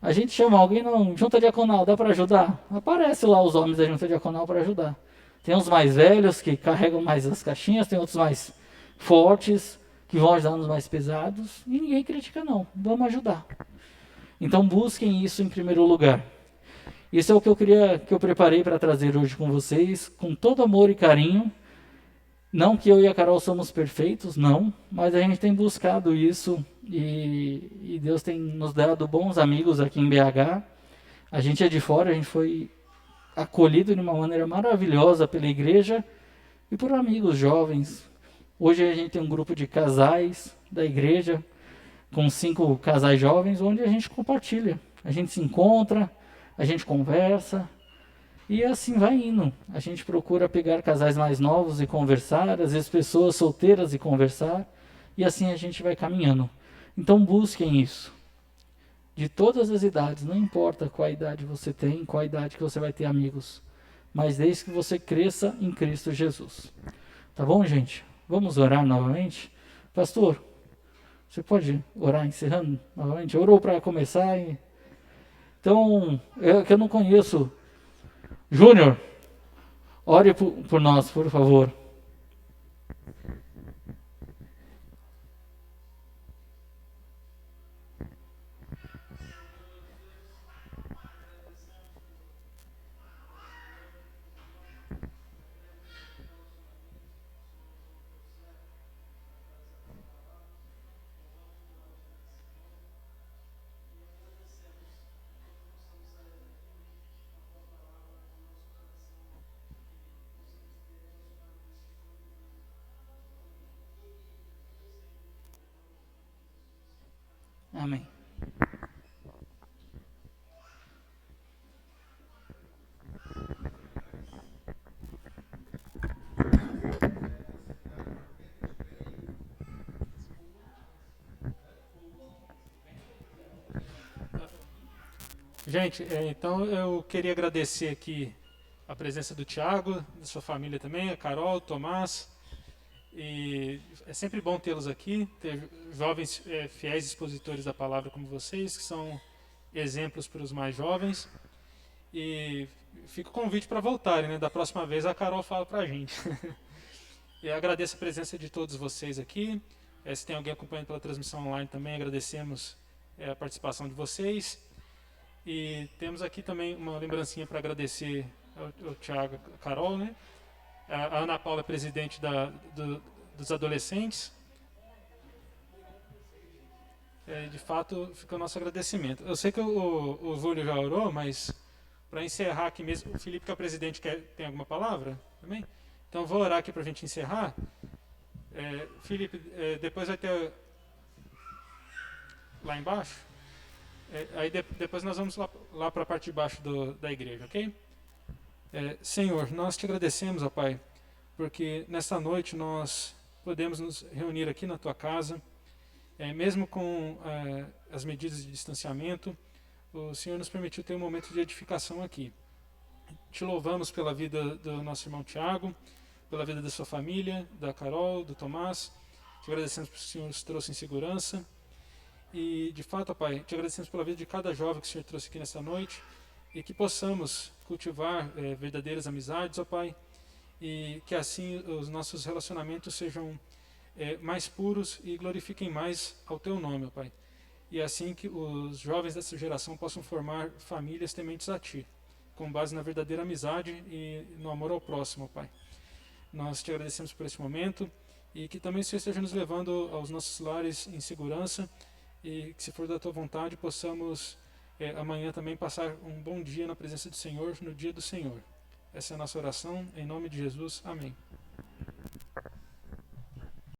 A gente chama alguém, não, junta diaconal, dá para ajudar? Aparece lá os homens da junta diaconal para ajudar. Tem uns mais velhos que carregam mais as caixinhas, tem outros mais fortes que vão ajudar nos mais pesados. E ninguém critica não, vamos ajudar. Então busquem isso em primeiro lugar. Isso é o que eu preparei para trazer hoje com vocês, com todo amor e carinho. Não que eu e a Carol somos perfeitos, não, mas a gente tem buscado isso e Deus tem nos dado bons amigos aqui em BH. A gente é de fora, a gente foi acolhido de uma maneira maravilhosa pela igreja e por amigos jovens. Hoje a gente tem um grupo de casais da igreja, com 5 casais jovens, onde a gente compartilha. A gente se encontra, a gente conversa. E assim vai indo. A gente procura pegar casais mais novos e conversar, às vezes pessoas solteiras e conversar, e assim a gente vai caminhando. Então busquem isso. De todas as idades, não importa qual idade você tem, qual idade que você vai ter amigos, mas desde que você cresça em Cristo Jesus. Tá bom, gente? Vamos orar novamente? Pastor, você pode orar encerrando novamente? Orou para começar? Então, eu não conheço. Júnior, ore por nós, por favor. Amém. Gente, então eu queria agradecer aqui a presença do Tiago, da sua família também, a Carol, o Tomás. E é sempre bom tê-los aqui, ter jovens fiéis expositores da palavra como vocês, que são exemplos para os mais jovens. E fica o convite para voltarem, né? Da próxima vez a Carol fala para a gente. E agradeço a presença de todos vocês aqui. Se tem alguém acompanhando pela transmissão online também, agradecemos a participação de vocês. E temos aqui também uma lembrancinha para agradecer ao Tiago, a Carol, né? A Ana Paula é presidente dos adolescentes. De fato, fica o nosso agradecimento. Eu sei que o Júlio já orou, mas para encerrar aqui mesmo, o Felipe, que é o presidente, tem alguma palavra também? Então, vou orar aqui para a gente encerrar. Felipe, depois vai ter lá embaixo. Aí depois nós vamos lá para a parte de baixo da igreja, ok? Senhor, nós te agradecemos, ó Pai, porque nesta noite nós podemos nos reunir aqui na tua casa, mesmo com as medidas de distanciamento. O Senhor nos permitiu ter um momento de edificação aqui. Te louvamos pela vida do nosso irmão Tiago, pela vida da sua família, da Carol, do Tomás. Te agradecemos porque o Senhor nos trouxe em segurança. E, de fato, ó Pai, te agradecemos pela vida de cada jovem que o Senhor trouxe aqui nessa noite e que possamos cultivar verdadeiras amizades, ó Pai, e que assim os nossos relacionamentos sejam mais puros e glorifiquem mais ao Teu nome, ó Pai. E assim que os jovens dessa geração possam formar famílias tementes a Ti, com base na verdadeira amizade e no amor ao próximo, ó Pai. Nós te agradecemos por esse momento e que também o Senhor esteja nos levando aos nossos lares em segurança e que, se for da Tua vontade, possamos amanhã também passar um bom dia na presença do Senhor, no dia do Senhor. Essa é a nossa oração, em nome de Jesus. Amém.